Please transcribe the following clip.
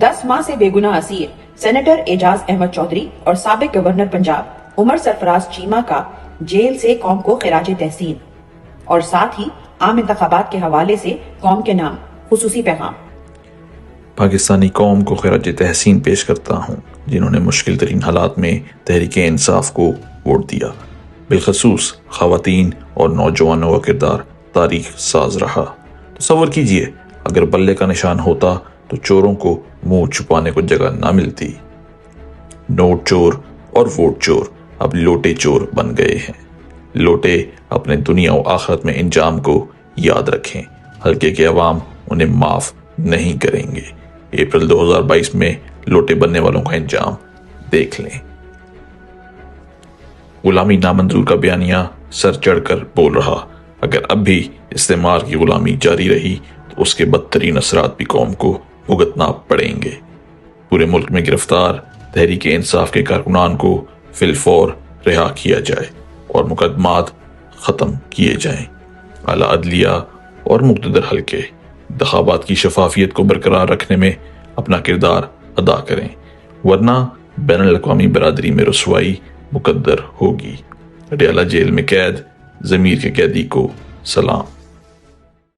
10 ماہ سے بے گناہ اسیر سینیٹر اعجاز احمد چودھری اور سابق گورنر پنجاب عمر سرفراز چیمہ کا جیل سے قوم کو خراج تحسین، اور ساتھ ہی عام انتخابات کے حوالے سے قوم کے نام خصوصی پیغام۔ پاکستانی قوم کو خراج تحسین پیش کرتا ہوں جنہوں نے مشکل ترین حالات میں تحریک انصاف کو ووٹ دیا، بالخصوص خواتین اور نوجوانوں کا کردار تاریخ ساز رہا۔ تصور کیجئے اگر بلے کا نشان ہوتا تو چوروں کو منہ چھپانے کو جگہ نہ ملتی۔ نوٹ چور اور ووٹ چور اب لوٹے چور بن گئے ہیں۔ لوٹے اپنے دنیا و آخرت میں انجام کو یاد رکھیں، حلقے کے عوام انہیں معاف نہیں کریں گے۔ اپریل 2022 میں لوٹے بننے والوں کا انجام دیکھ لیں۔ غلامی نامنظور کا بیانیہ سر چڑھ کر بول رہا، اگر اب بھی استعمار کی غلامی جاری رہی تو اس کے بدترین اثرات بھی قوم کو بھگتنا پڑیں گے۔ پورے ملک میں گرفتار تحریک انصاف کے کارکنان کو فی الفور رہا کیا جائے اور مقدمات ختم کیے جائیں۔ اعلیٰ عدلیہ اور مقتدر حلقے انتخابات کی شفافیت کو برقرار رکھنے میں اپنا کردار ادا کریں، ورنہ بین الاقوامی برادری میں رسوائی مقدر ہوگی۔ اڈیالہ جیل میں قید ضمیر کے قیدی کو سلام۔